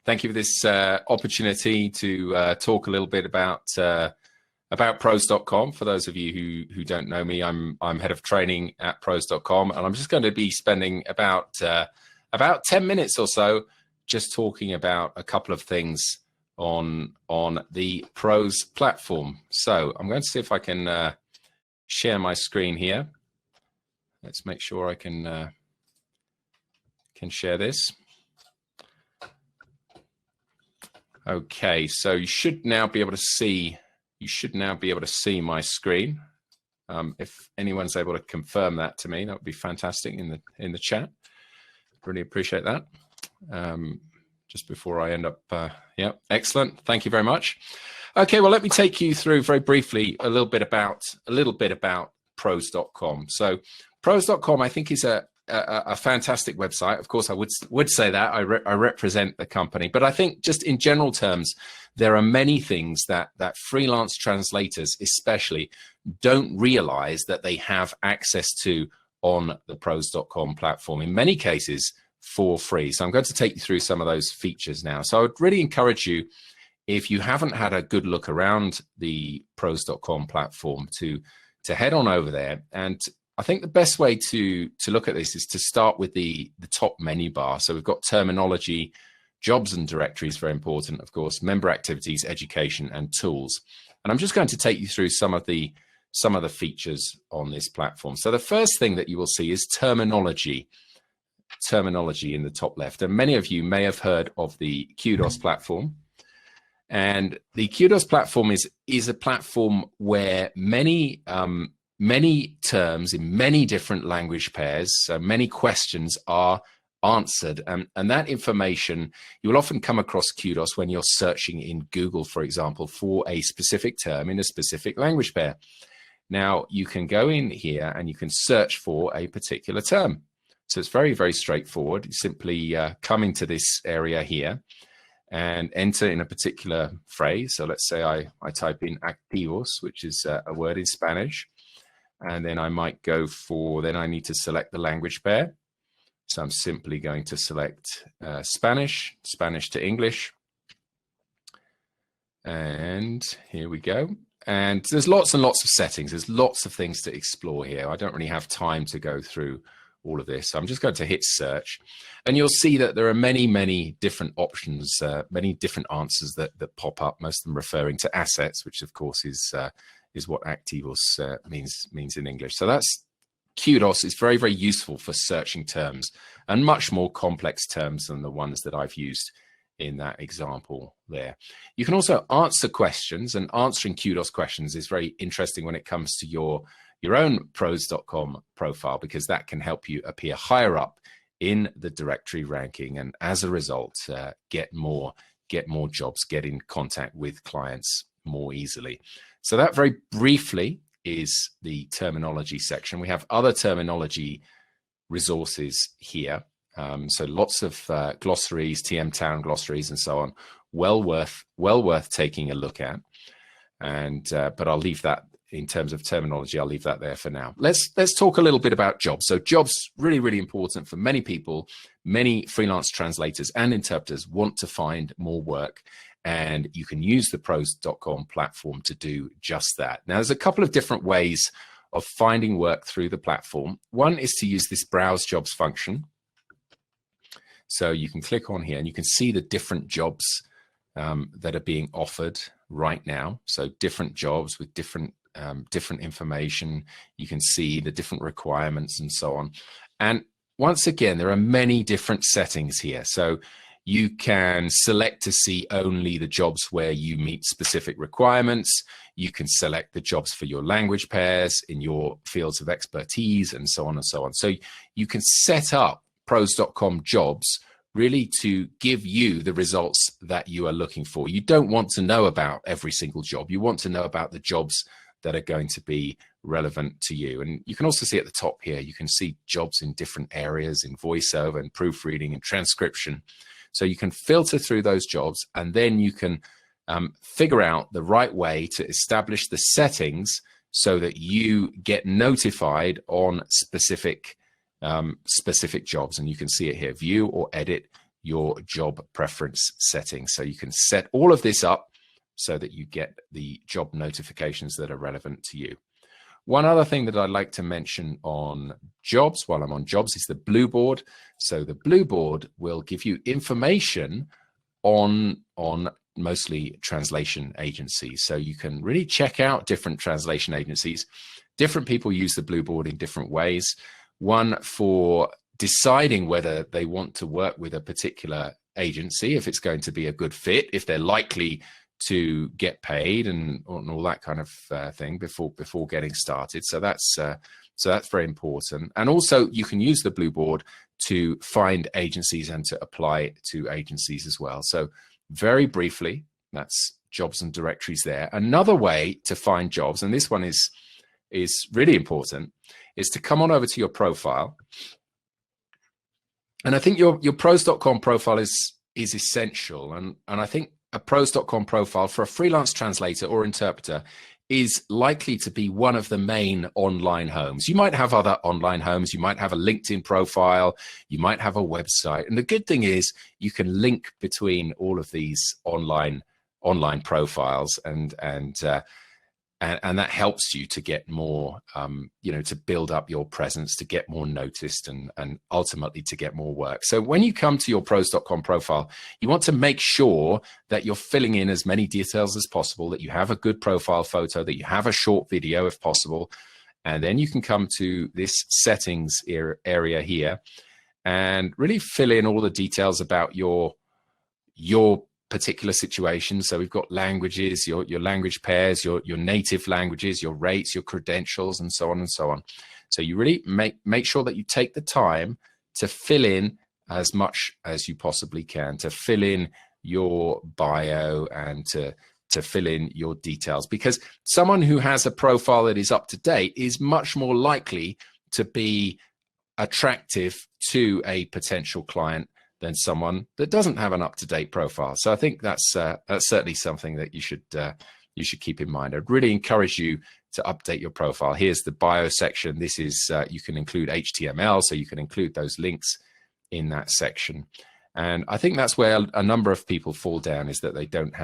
Thank you for this opportunity to talk a little bit about pros.com. For those of you who don't know me, I'm head of training at pros.com, and I'm just going to be spending about 10 minutes or so just talking about a couple of things on the Pros platform. So I'm going to see if I can share my screen here. Let's make sure I can share this. Okay, so you should now be able to see. You should now be able to see my screen. If anyone's able to confirm that to me, that would be fantastic in the chat. Really appreciate that. Just before I end up, yeah, excellent. Thank you very much. Okay, well, let me take you through very briefly a little bit about pros.com. So pros.com, I think, is a fantastic website. Of course, I would say that I represent the company, but I think just in general terms, there are many things that freelance translators especially don't realize that they have access to on the pros.com platform, in many cases for free. So I'm going to take you through some of those features now. So I would really encourage you, if you haven't had a good look around the pros.com platform, to head on over there. And I think the best way to look at this is to start with the top menu bar. So we've got terminology, jobs and directories, very important, of course, member activities, education, and tools. And I'm just going to take you through some of the features on this platform. So the first thing that you will see is terminology in the top left. And many of you may have heard of the Kudos platform. And the Kudos platform is a platform where many terms in many different language pairs, so many questions are answered. And that information, you will often come across Kudos when you're searching in Google, for example, for a specific term in a specific language pair. Now, you can go in here and you can search for a particular term. So it's very, very straightforward. You simply come into this area here and enter in a particular phrase. So let's say I type in activos, which is a word in Spanish. And then I might go for, then I need to select the language pair. So I'm simply going to select Spanish to English. And here we go. And there's lots and lots of settings. There's lots of things to explore here. I don't really have time to go through all of this. So I'm just going to hit search, and you'll see that there are many, many different options, many different answers that pop up, most of them referring to assets, which of course is what activos means in English. So that's Kudos. Is very, very useful for searching terms, and much more complex terms than the ones that I've used in that example there. You can also answer questions, and answering Kudos questions is very interesting when it comes to your own pros.com profile, because that can help you appear higher up in the directory ranking, and as a result, get more jobs, get in contact with clients more easily. So that very briefly is the terminology section. We have other terminology resources here. So lots of glossaries, TM Town glossaries, and so on. Well worth taking a look at. And but I'll leave that. In terms of terminology, I'll leave that there for now. Let's talk a little bit about jobs. So jobs, really, really important for many people. Many freelance translators and interpreters want to find more work, and you can use the pros.com platform to do just that. Now, there's a couple of different ways of finding work through the platform. One is to use this browse jobs function. So you can click on here and you can see the different jobs that are being offered right now. So different jobs with different information. You can see the different requirements and so on. And once again, there are many different settings here. So you can select to see only the jobs where you meet specific requirements. You can select the jobs for your language pairs in your fields of expertise, and so on and so on. So you can set up pros.com jobs really to give you the results that you are looking for. You don't want to know about every single job. You want to know about the jobs that are going to be relevant to you. And you can also see at the top here, you can see jobs in different areas, in voiceover and proofreading and transcription. So you can filter through those jobs, and then you can figure out the right way to establish the settings so that you get notified on specific jobs. And you can see it here, view or edit your job preference settings. So you can set all of this up so that you get the job notifications that are relevant to you. One other thing that I'd like to mention on jobs, while I'm on jobs, is the blue board. So the blue board will give you information on mostly translation agencies. So you can really check out different translation agencies. Different people use the blue board in different ways. One for deciding whether they want to work with a particular agency, if it's going to be a good fit, if they're likely to get paid and all that kind of thing before getting started. So that's very important. And also you can use the blue board to find agencies and to apply to agencies as well. So very briefly, that's jobs and directories there. Another way to find jobs, and this one is really important, is to come on over to your profile. And I think your pros.com profile is essential. And I think a pros.com profile for a freelance translator or interpreter is likely to be one of the main online homes. You might have other online homes. You might have a LinkedIn profile. You might have a website. And the good thing is you can link between all of these online profiles, and that helps you to get more, to build up your presence, to get more noticed, and ultimately to get more work. So when you come to your pros.com profile, you want to make sure that you're filling in as many details as possible, that you have a good profile photo, that you have a short video if possible. And then you can come to this settings area here and really fill in all the details about your particular situation. So we've got languages, your language pairs, your native languages, your rates, your credentials, and so on and so on. So you really make sure that you take the time to fill in as much as you possibly can, to fill in your bio and to fill in your details, because someone who has a profile that is up to date is much more likely to be attractive to a potential client than someone that doesn't have an up-to-date profile. So I think that's certainly something that you should keep in mind. I'd really encourage you to update your profile. Here's the bio section. This is you can include HTML, so you can include those links in that section. And I think that's where a number of people fall down, is that they don't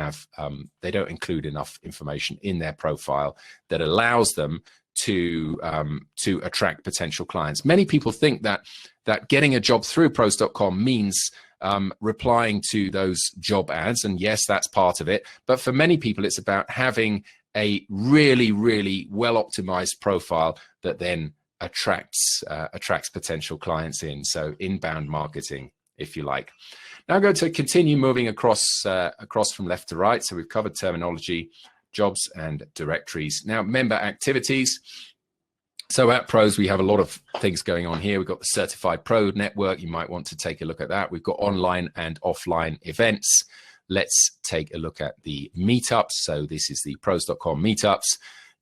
include enough information in their profile that allows them to attract potential clients. Many people think that getting a job through pros.com means replying to those job ads, and yes, that's part of it. But for many people, it's about having a really, really well optimized profile that then attracts potential clients in. So inbound marketing, if you like. Now I'm going to continue moving across from left to right. So we've covered terminology, jobs, and directories. Now, member activities. So at Pros, we have a lot of things going on here. We've got the Certified Pro Network. You might want to take a look at that. We've got online and offline events. Let's take a look at the meetups. So this is the pros.com meetups.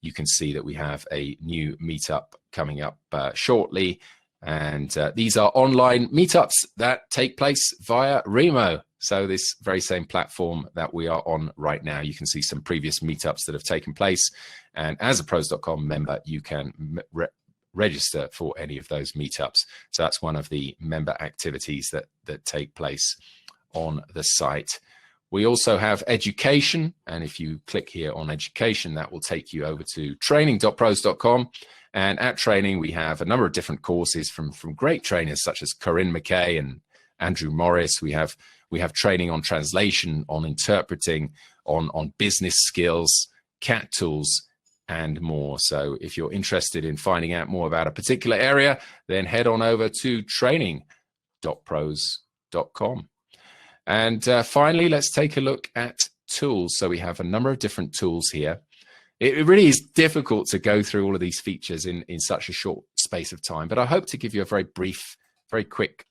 You can see that we have a new meetup coming up shortly. And these are online meetups that take place via Remo. So this very same platform that we are on right now. You can see some previous meetups that have taken place. And as a pros.com member, you can register for any of those meetups. So that's one of the member activities that take place on the site. We also have education. And if you click here on education, that will take you over to training.pros.com. And at training, we have a number of different courses from great trainers such as Corinne McKay and Andrew Morris. We have training on translation, on interpreting, on business skills, CAT tools, and more. So if you're interested in finding out more about a particular area, then head on over to training.pros.com. And finally, let's take a look at tools. So we have a number of different tools here. It really is difficult to go through all of these features in such a short space of time, but I hope to give you a very brief, very quick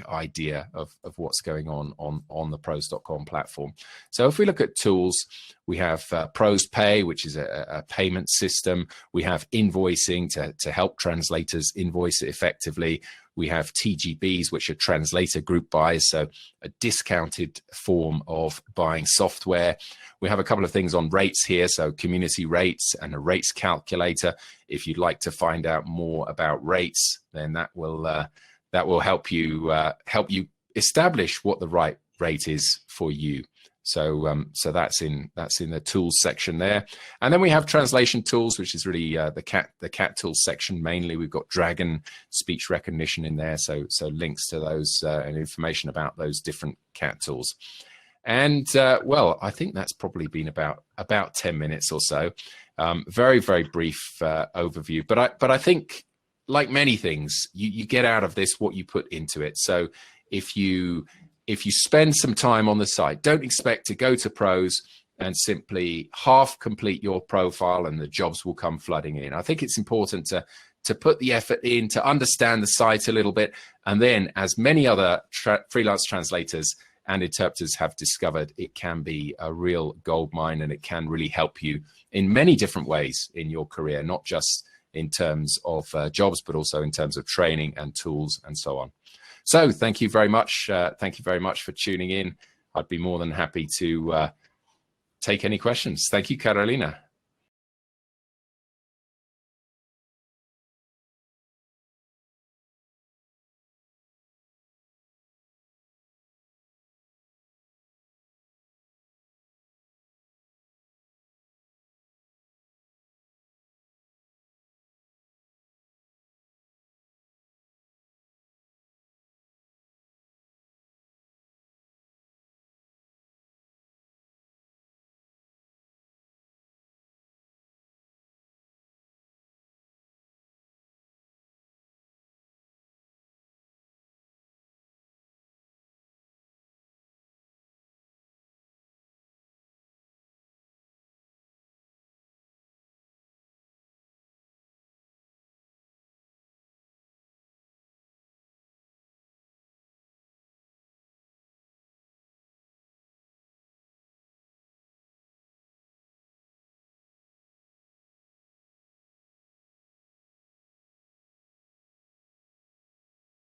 idea of what's going on the pros.com platform. So if we look at tools, we have Pros Pay, which is a payment system. We have invoicing to help translators invoice effectively. We have TGBs, which are translator group buys, so a discounted form of buying software. We have a couple of things on rates here, so community rates and a rates calculator. If you'd like to find out more about rates, then that will help you establish what the right rate is for you. So so that's in the tools section there. And then we have translation tools, which is really the cat tools section mainly. We've got Dragon speech recognition in there, so links to those and information about those different cat tools. And well, I think that's probably been about 10 minutes or so. Very brief overview, but I think, like many things, you get out of this what you put into it. So if you spend some time on the site, don't expect to go to pros and simply half complete your profile and the jobs will come flooding in. I think it's important to put the effort in, to understand the site a little bit. And then, as many other freelance translators and interpreters have discovered, it can be a real goldmine, and it can really help you in many different ways in your career, not just in terms of jobs, but also in terms of training and tools and so on. So thank you very much. Thank you very much for tuning in. I'd be more than happy to take any questions. Thank you, Carolina.